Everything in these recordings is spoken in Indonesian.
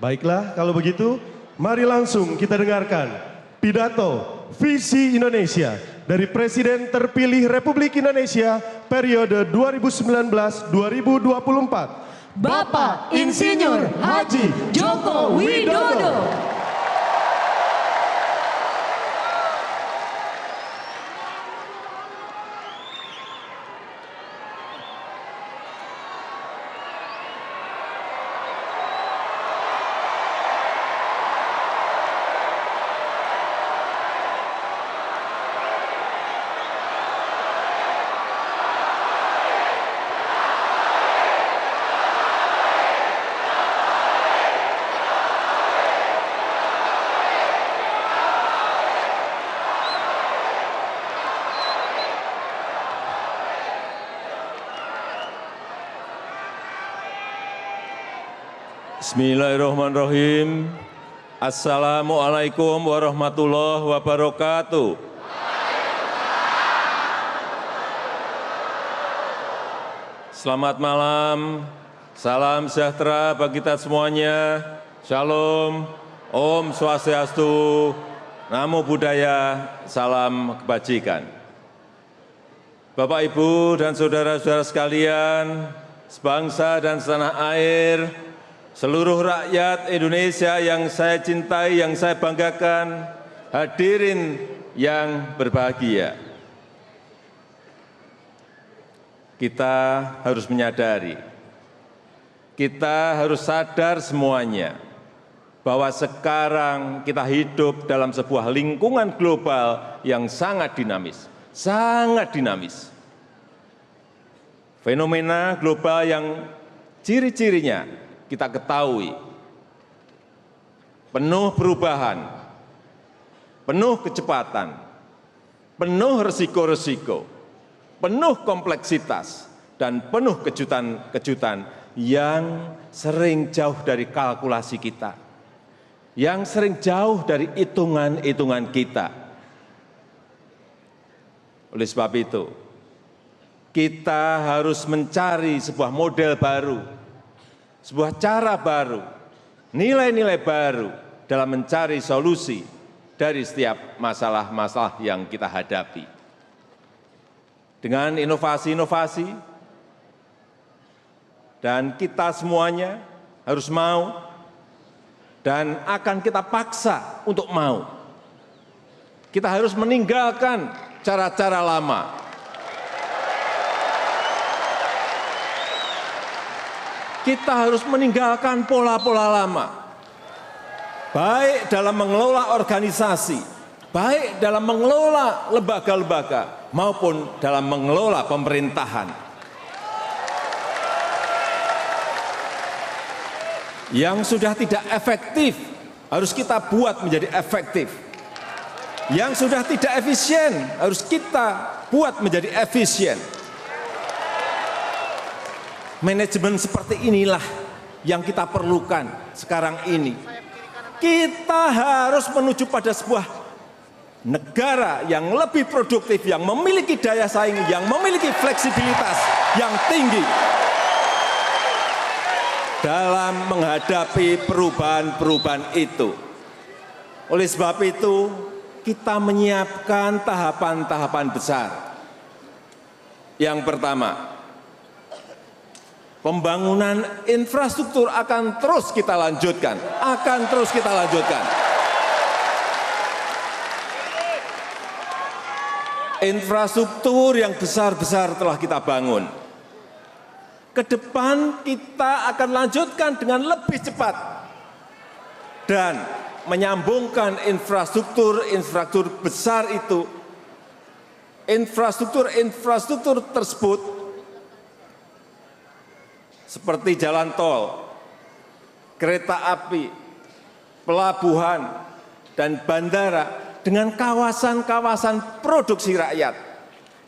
Baiklah, kalau begitu, mari langsung kita dengarkan pidato visi Indonesia dari Presiden terpilih Republik Indonesia periode 2019-2024, Bapak Insinyur Haji Joko Widodo. Bismillahirrahmanirrahim. Assalamualaikum warahmatullahi wabarakatuh. Selamat malam, salam sejahtera bagi kita semuanya. Shalom, Om Swastiastu, Namo Buddhaya, salam kebajikan. Bapak, Ibu, dan saudara-saudara sekalian, sebangsa dan setanah air, seluruh rakyat Indonesia yang saya cintai, yang saya banggakan, hadirin yang berbahagia. Kita harus menyadari, kita harus sadar semuanya, bahwa sekarang kita hidup dalam sebuah lingkungan global yang sangat dinamis, sangat dinamis. Fenomena global yang ciri-cirinya kita ketahui, penuh perubahan, penuh kecepatan, penuh risiko-risiko, penuh kompleksitas, dan penuh kejutan-kejutan yang sering jauh dari kalkulasi kita, yang sering jauh dari hitungan-hitungan kita. Oleh sebab itu, kita harus mencari sebuah model baru, sebuah cara baru, nilai-nilai baru dalam mencari solusi dari setiap masalah-masalah yang kita hadapi. Dengan inovasi-inovasi, dan kita semuanya harus mau dan akan kita paksa untuk mau. Kita harus meninggalkan cara-cara lama. Kita harus meninggalkan pola-pola lama, baik dalam mengelola organisasi, baik dalam mengelola lembaga-lembaga, maupun dalam mengelola pemerintahan. Yang sudah tidak efektif, harus kita buat menjadi efektif. Yang sudah tidak efisien, harus kita buat menjadi efisien. Manajemen seperti inilah yang kita perlukan sekarang ini. Kita harus menuju pada sebuah negara yang lebih produktif, yang memiliki daya saing, yang memiliki fleksibilitas yang tinggi dalam menghadapi perubahan-perubahan itu. Oleh sebab itu, kita menyiapkan tahapan-tahapan besar. Yang pertama, pembangunan infrastruktur akan terus kita lanjutkan, Infrastruktur yang besar-besar telah kita bangun. Ke depan kita akan lanjutkan dengan lebih cepat dan menyambungkan infrastruktur besar itu, infrastruktur tersebut seperti jalan tol, kereta api, pelabuhan, dan bandara dengan kawasan-kawasan produksi rakyat.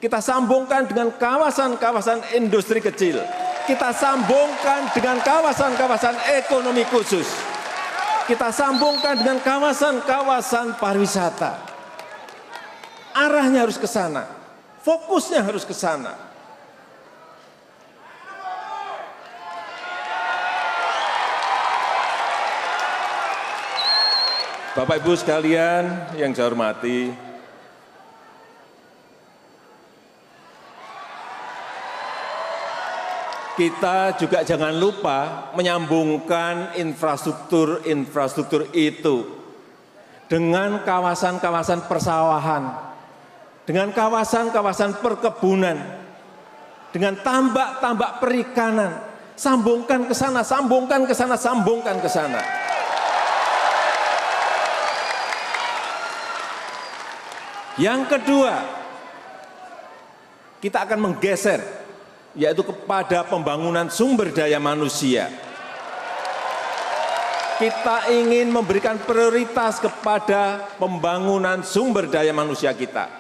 Kita sambungkan dengan kawasan-kawasan industri kecil. Kita sambungkan dengan kawasan-kawasan ekonomi khusus. Kita sambungkan dengan kawasan-kawasan pariwisata. Arahnya harus ke sana, fokusnya harus ke sana. Bapak Ibu sekalian yang saya hormati, kita juga jangan lupa menyambungkan infrastruktur itu dengan kawasan-kawasan persawahan, dengan kawasan-kawasan perkebunan, dengan tambak-tambak perikanan. Sambungkan ke sana, sambungkan ke sana, sambungkan ke sana. Yang kedua, kita akan menggeser, yaitu kepada pembangunan sumber daya manusia. Kita ingin memberikan prioritas kepada pembangunan sumber daya manusia kita.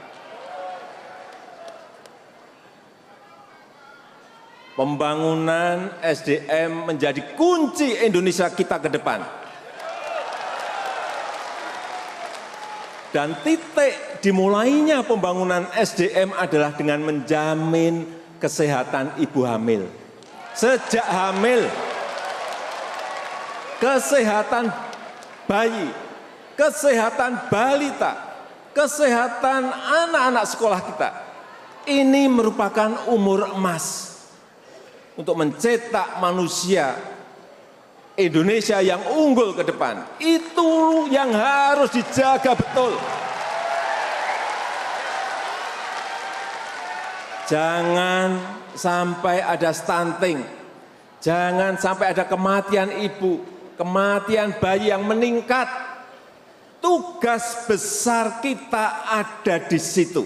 Pembangunan SDM menjadi kunci Indonesia kita ke depan. Dan titik dimulainya pembangunan SDM adalah dengan menjamin kesehatan ibu hamil. Sejak hamil, kesehatan bayi, kesehatan balita, kesehatan anak-anak sekolah kita. Ini merupakan umur emas untuk mencetak manusia Indonesia yang unggul ke depan. Itu yang harus dijaga betul. Jangan sampai ada stunting, jangan sampai ada kematian ibu, kematian bayi yang meningkat. Tugas besar kita ada di situ.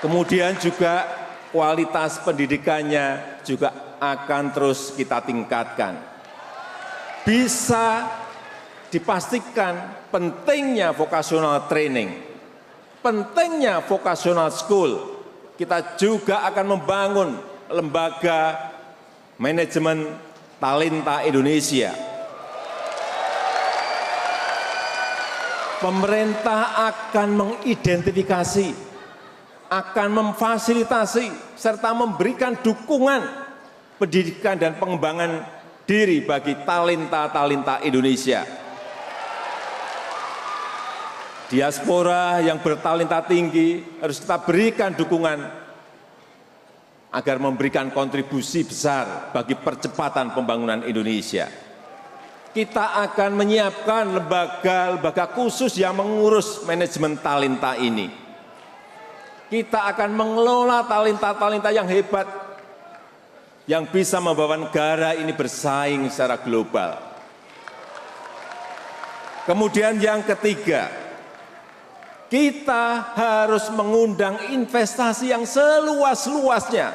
Kemudian juga kualitas pendidikannya juga akan terus kita tingkatkan. Bisa dipastikan pentingnya vocational training, pentingnya vocational school. Kita juga akan membangun lembaga manajemen talenta Indonesia. Pemerintah akan mengidentifikasi, akan memfasilitasi serta memberikan dukungan pendidikan dan pengembangan diri bagi talenta-talenta Indonesia. Diaspora yang bertalenta tinggi harus kita berikan dukungan agar memberikan kontribusi besar bagi percepatan pembangunan Indonesia. Kita akan menyiapkan lembaga-lembaga khusus yang mengurus manajemen talenta ini. Kita akan mengelola talenta-talenta yang hebat, yang bisa membawa negara ini bersaing secara global. Kemudian yang ketiga, kita harus mengundang investasi yang seluas-luasnya,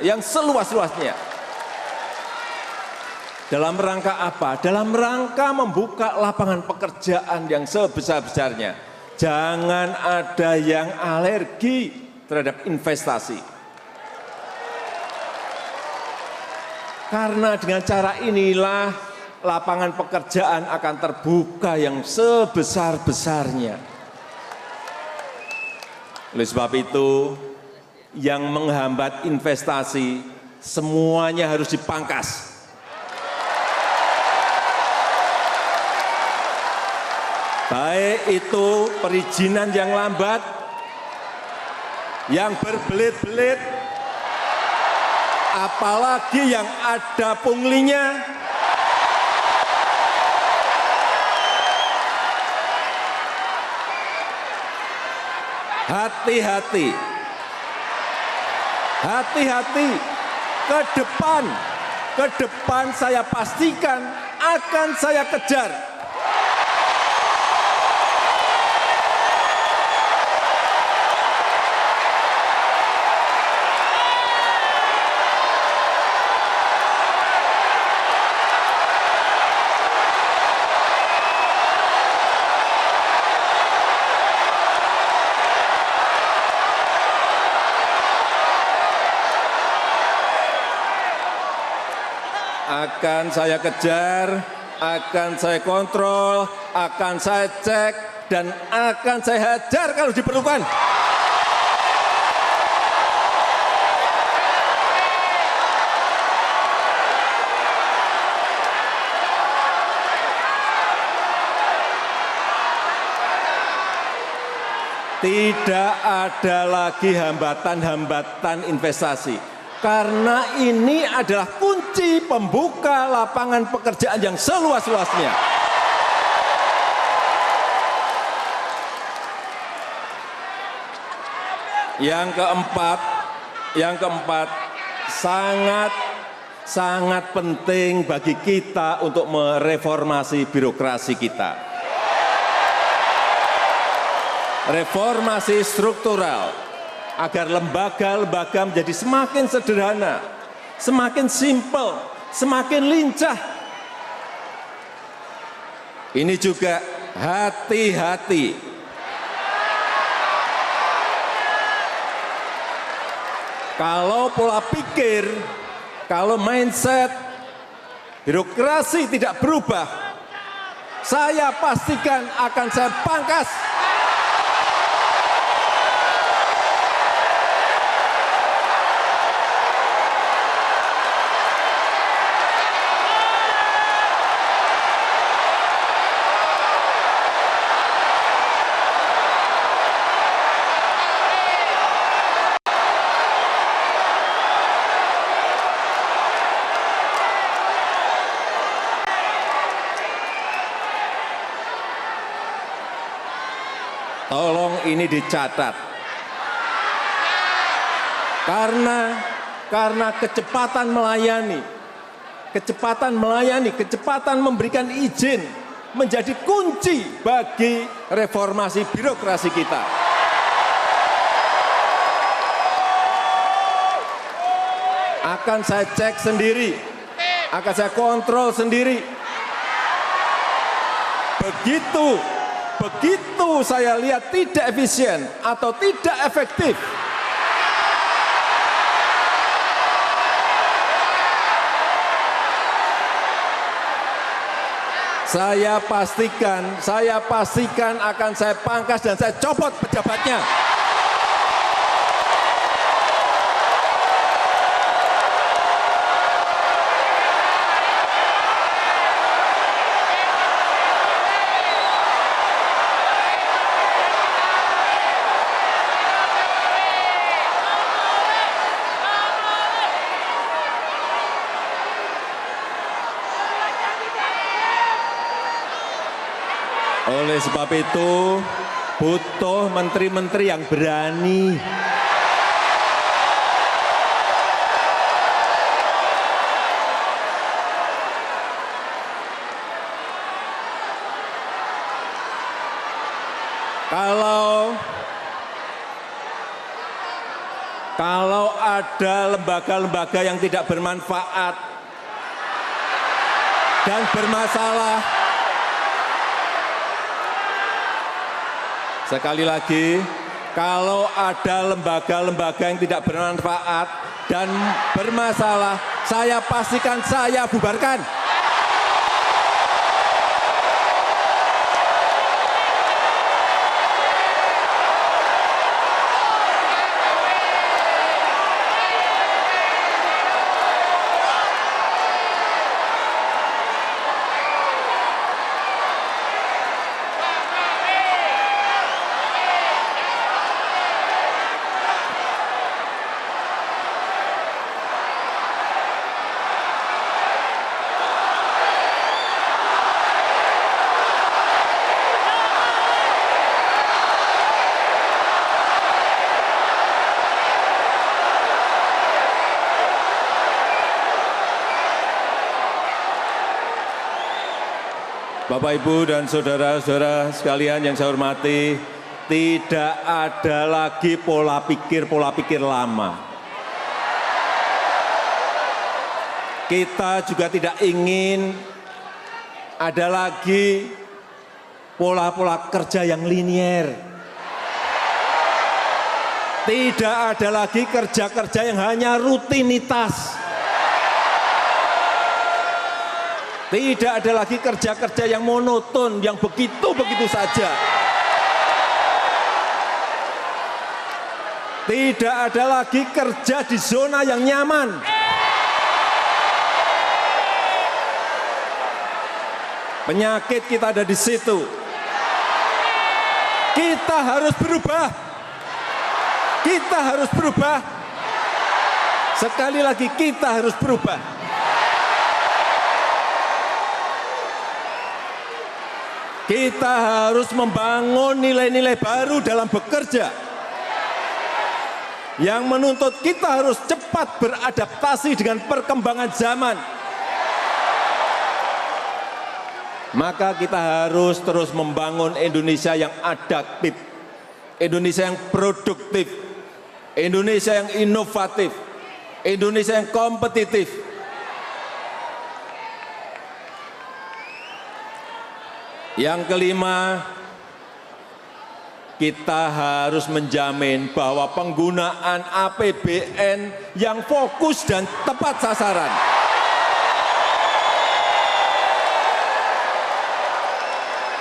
Dalam rangka apa? Dalam rangka membuka lapangan pekerjaan yang sebesar-besarnya. Jangan ada yang alergi terhadap investasi. Karena dengan cara inilah lapangan pekerjaan akan terbuka yang sebesar-besarnya. Oleh sebab itu, yang menghambat investasi semuanya harus dipangkas. Baik itu perizinan yang lambat, yang berbelit-belit, apalagi yang ada punglinya. Hati-hati, hati-hati, ke depan saya pastikan akan saya kejar. Akan saya kejar, akan saya kontrol, akan saya cek, dan akan saya hajar kalau diperlukan. Tidak ada lagi hambatan-hambatan investasi. Karena ini adalah kunci pembuka lapangan pekerjaan yang seluas-luasnya. Yang keempat, sangat penting bagi kita untuk mereformasi birokrasi kita. Reformasi struktural agar lembaga-lembaga menjadi semakin sederhana, semakin simpel, semakin lincah. Ini juga hati-hati. Kalau pola pikir, kalau mindset birokrasi tidak berubah, saya pastikan akan saya pangkas. Tolong ini dicatat. Karena kecepatan melayani, kecepatan memberikan izin menjadi kunci bagi reformasi birokrasi kita. Akan saya cek sendiri, akan saya kontrol sendiri. Begitu saya lihat tidak efisien atau tidak efektif, saya pastikan akan saya pangkas dan saya copot pejabatnya. Oleh sebab itu, butuh menteri-menteri yang berani. Kalau ada lembaga-lembaga yang tidak bermanfaat dan bermasalah, sekali lagi, kalau ada lembaga-lembaga yang tidak bermanfaat dan bermasalah, saya pastikan saya bubarkan. Bapak, Ibu, dan saudara-saudara sekalian yang saya hormati, tidak ada lagi pola pikir lama. Kita juga tidak ingin ada lagi pola-pola kerja yang linier. Tidak ada lagi kerja-kerja yang hanya rutinitas. Tidak ada lagi kerja-kerja yang monoton, yang begitu-begitu saja. Tidak ada lagi kerja di zona yang nyaman. Penyakit kita ada di situ. Kita harus berubah. Kita harus berubah. Sekali lagi, kita harus berubah. Kita harus membangun nilai-nilai baru dalam bekerja, yang menuntut kita harus cepat beradaptasi dengan perkembangan zaman. Maka kita harus terus membangun Indonesia yang adaptif, Indonesia yang produktif, Indonesia yang inovatif, Indonesia yang kompetitif. Yang kelima, kita harus menjamin bahwa penggunaan APBN yang fokus dan tepat sasaran.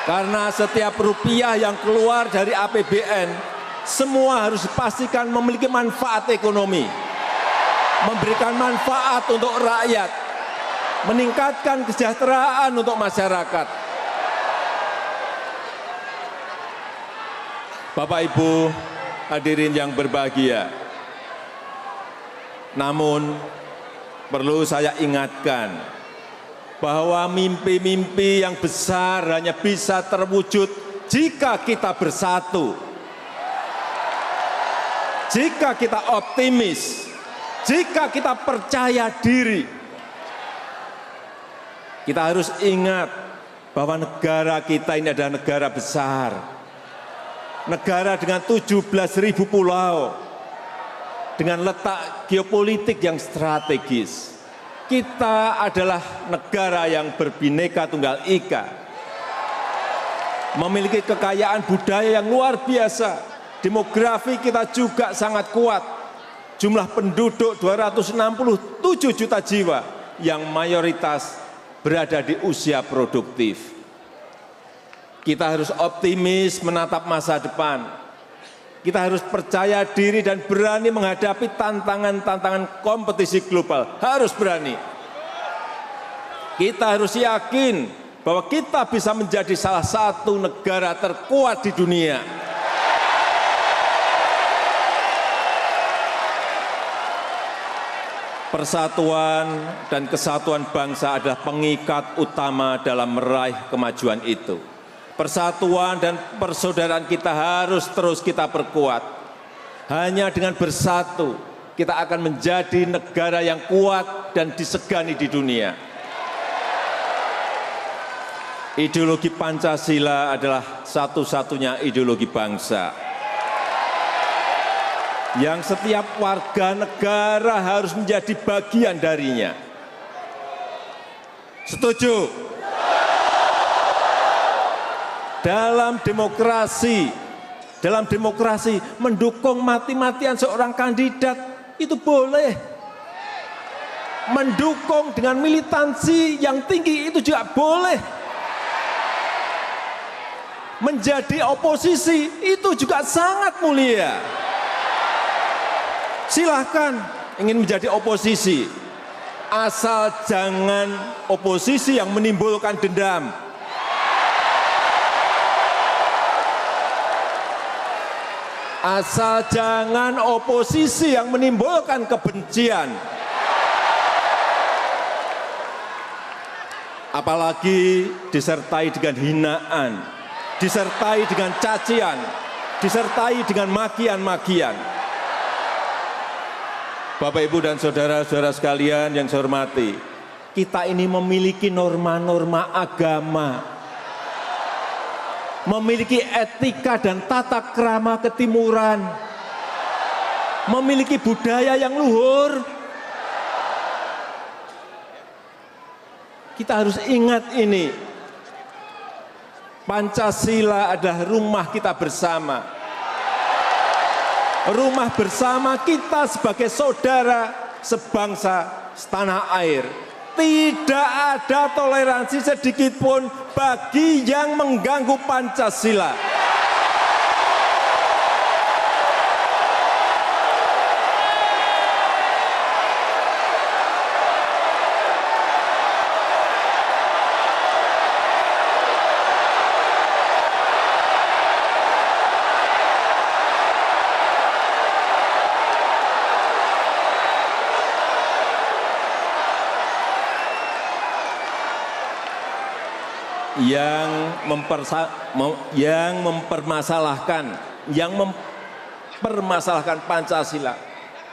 Karena setiap rupiah yang keluar dari APBN, semua harus dipastikan memiliki manfaat ekonomi, memberikan manfaat untuk rakyat, meningkatkan kesejahteraan untuk masyarakat. Bapak Ibu hadirin yang berbahagia, namun perlu saya ingatkan bahwa mimpi-mimpi yang besar hanya bisa terwujud jika kita bersatu, jika kita optimis, jika kita percaya diri. Kita harus ingat bahwa negara kita ini adalah negara besar, negara dengan 17.000 pulau, dengan letak geopolitik yang strategis. Kita adalah negara yang berbineka tunggal ika, memiliki kekayaan budaya yang luar biasa, demografi kita juga sangat kuat, jumlah penduduk 267 juta jiwa yang mayoritas berada di usia produktif. Kita harus optimis menatap masa depan. Kita harus percaya diri dan berani menghadapi tantangan-tantangan kompetisi global. Harus berani. Kita harus yakin bahwa kita bisa menjadi salah satu negara terkuat di dunia. Persatuan dan kesatuan bangsa adalah pengikat utama dalam meraih kemajuan itu. Persatuan dan persaudaraan kita harus terus kita perkuat. Hanya dengan bersatu, kita akan menjadi negara yang kuat dan disegani di dunia. Ideologi Pancasila adalah satu-satunya ideologi bangsa yang setiap warga negara harus menjadi bagian darinya. Setuju? Dalam demokrasi mendukung mati-matian seorang kandidat itu boleh. Mendukung dengan militansi yang tinggi itu juga boleh. Menjadi oposisi itu juga sangat mulia. Silahkan ingin menjadi oposisi, asal jangan oposisi yang menimbulkan dendam. Asal jangan oposisi yang menimbulkan kebencian. Apalagi disertai dengan hinaan, disertai dengan cacian, disertai dengan makian-makian. Bapak, Ibu, dan saudara-saudara sekalian yang saya hormati, kita ini memiliki norma-norma agama, memiliki etika dan tata krama ketimuran, memiliki budaya yang luhur. Kita harus ingat ini. Pancasila adalah rumah kita bersama. Rumah bersama kita sebagai saudara, sebangsa, setanah air. Tidak ada toleransi sedikit pun bagi yang mengganggu Pancasila. mempermasalahkan Pancasila.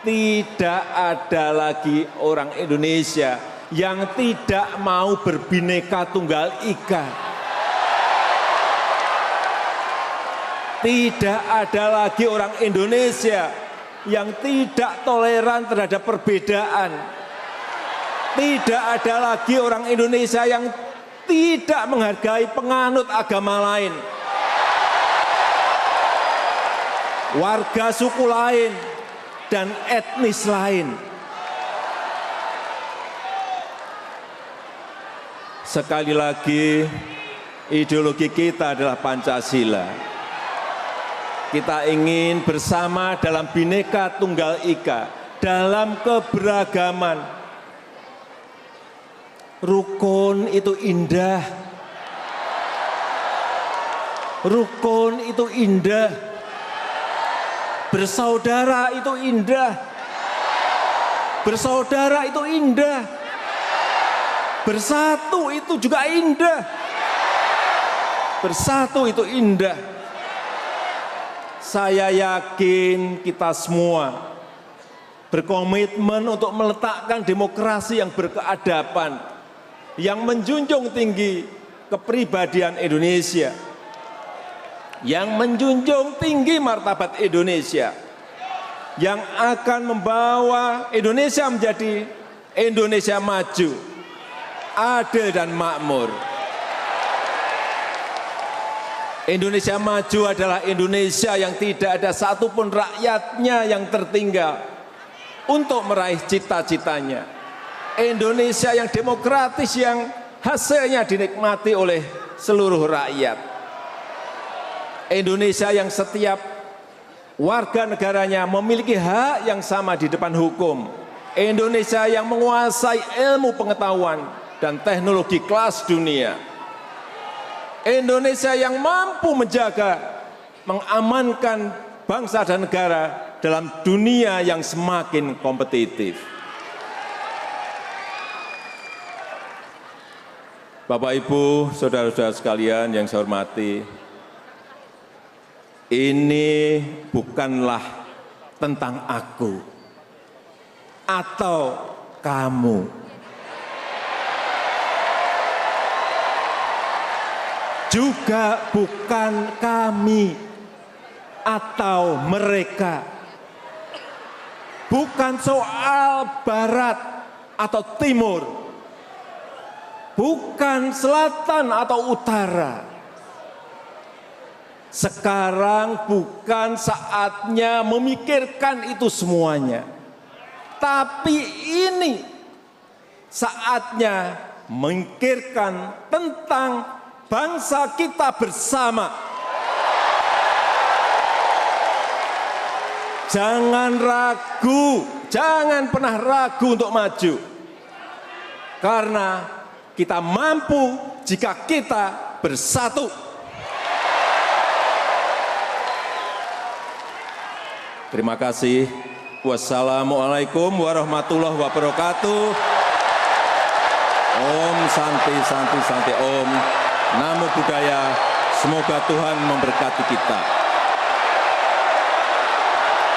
Tidak ada lagi orang Indonesia yang tidak mau berbineka tunggal ika. Tidak ada lagi orang Indonesia yang tidak toleran terhadap perbedaan. Tidak ada lagi orang Indonesia yang tidak menghargai penganut agama lain, warga suku lain, dan etnis lain. Sekali lagi, ideologi kita adalah Pancasila. Kita ingin bersama dalam Bhinneka Tunggal Ika, dalam keberagaman. Rukun itu indah. Rukun itu indah. Bersaudara itu indah. Bersaudara itu indah. Bersatu itu juga indah. Bersatu itu indah. Saya yakin kita semua berkomitmen untuk meletakkan demokrasi yang berkeadaban, yang menjunjung tinggi kepribadian Indonesia, yang menjunjung tinggi martabat Indonesia, yang akan membawa Indonesia menjadi Indonesia maju, adil dan makmur. Indonesia maju adalah Indonesia yang tidak ada satupun rakyatnya yang tertinggal untuk meraih cita-citanya. Indonesia yang demokratis, yang hasilnya dinikmati oleh seluruh rakyat. Indonesia yang setiap warga negaranya memiliki hak yang sama di depan hukum. Indonesia yang menguasai ilmu pengetahuan dan teknologi kelas dunia. Indonesia yang mampu menjaga, mengamankan bangsa dan negara dalam dunia yang semakin kompetitif. Bapak, Ibu, saudara-saudara sekalian yang saya hormati, ini bukanlah tentang aku atau kamu. Juga bukan kami atau mereka. Bukan soal barat atau timur. Bukan selatan atau utara. Sekarang bukan saatnya memikirkan itu semuanya. Tapi ini saatnya memikirkan tentang bangsa kita bersama. Jangan ragu, jangan pernah ragu untuk maju. Karena kita mampu jika kita bersatu. Terima kasih. Wassalamualaikum warahmatullahi wabarakatuh. Om Santi Santi Santi Om. Namo Buddhaya, semoga Tuhan memberkati kita.